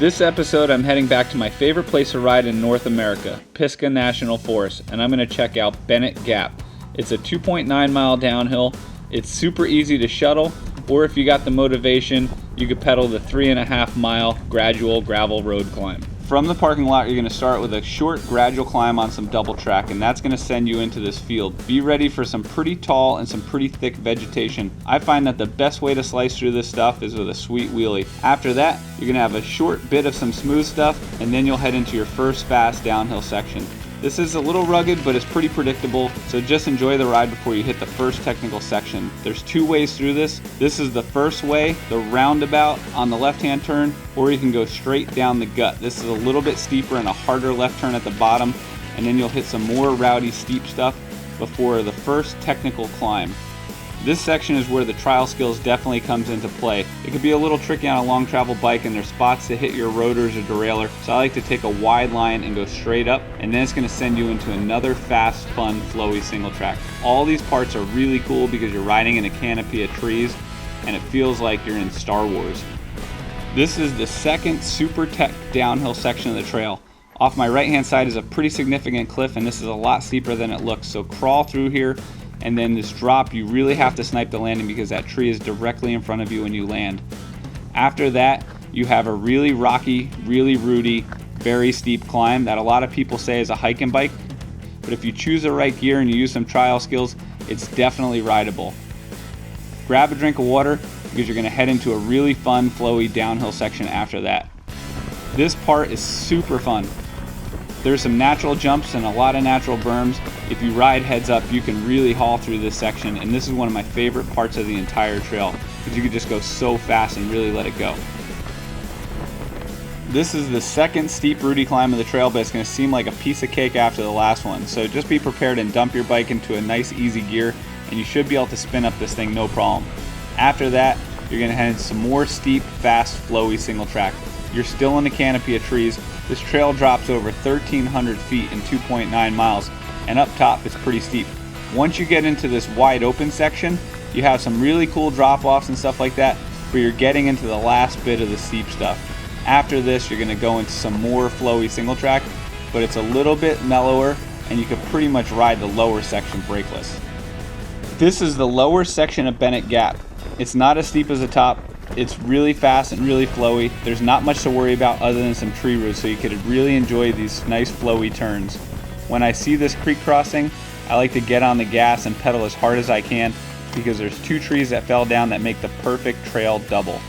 This episode, I'm heading back to my favorite place to ride in North America, Pisgah National Forest, and I'm going to check out Bennett Gap. It's a 2.9 mile downhill. It's super easy to shuttle, or if you got the motivation, you could pedal the 3.5 mile gradual gravel road climb. From the parking lot, you're going to start with a short gradual climb on some double track, and that's going to send you into this field. Be ready for some pretty tall and some pretty thick vegetation. I find that the best way to slice through this stuff is with a sweet wheelie. After that, you're going to have a short bit of some smooth stuff, and then you'll head into your first fast downhill section. This is a little rugged, but it's pretty predictable, so just enjoy the ride before you hit the first technical section. There's two ways through this. This is the first way, the roundabout on the left-hand turn, or you can go straight down the gut. This is a little bit steeper and a harder left turn at the bottom, and then you'll hit some more rowdy, steep stuff before the first technical climb. This section is where the trial skills definitely comes into play. It could be a little tricky on a long travel bike, and there's spots to hit your rotors or derailleur, so I like to take a wide line and go straight up, and then it's going to send you into another fast, fun, flowy single track. All these parts are really cool because you're riding in a canopy of trees, and it feels like you're in Star Wars. This is the second super tech downhill section of the trail. Off my right hand side is a pretty significant cliff, and this is a lot steeper than it looks, so crawl through here. And then this drop, you really have to snipe the landing because that tree is directly in front of you when you land. After that, you have a really rocky, really rooty, very steep climb that a lot of people say is a hiking bike. But if you choose the right gear and you use some trial skills, it's definitely rideable. Grab a drink of water because you're going to head into a really fun, flowy downhill section after that. This part is super fun. There's some natural jumps and a lot of natural berms. If you ride heads up, you can really haul through this section, and this is one of my favorite parts of the entire trail because you can just go so fast and really let it go. This is the second steep rooty climb of the trail, but it's going to seem like a piece of cake after the last one. So just be prepared and dump your bike into a nice easy gear, and you should be able to spin up this thing no problem. After that, you're going to head into some more steep, fast, flowy single track. You're still in a canopy of trees. This trail drops over 1,300 feet in 2.9 miles, and up top it's pretty steep. Once you get into this wide open section, you have some really cool drop-offs and stuff like that, but you're getting into the last bit of the steep stuff. After this, you're going to go into some more flowy single track, but it's a little bit mellower, and you can pretty much ride the lower section brakeless. This is the lower section of Bennett Gap. It's not as steep as the top. It's really fast and really flowy. There's not much to worry about other than some tree roots, so you could really enjoy these nice flowy turns. When I see this creek crossing, I like to get on the gas and pedal as hard as I can because there's two trees that fell down that make the perfect trail double.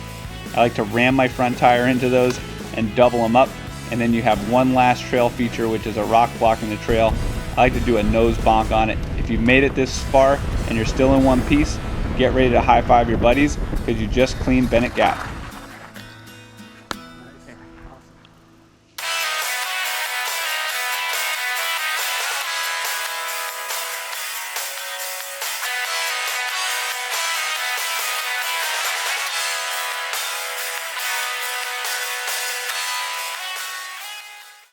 I like to ram my front tire into those and double them up, and then you have one last trail feature, which is a rock blocking the trail. I like to do a nose bonk on it. If you've made it this far and you're still in one piece, get ready to high-five your buddies because you just cleaned Bennett Gap.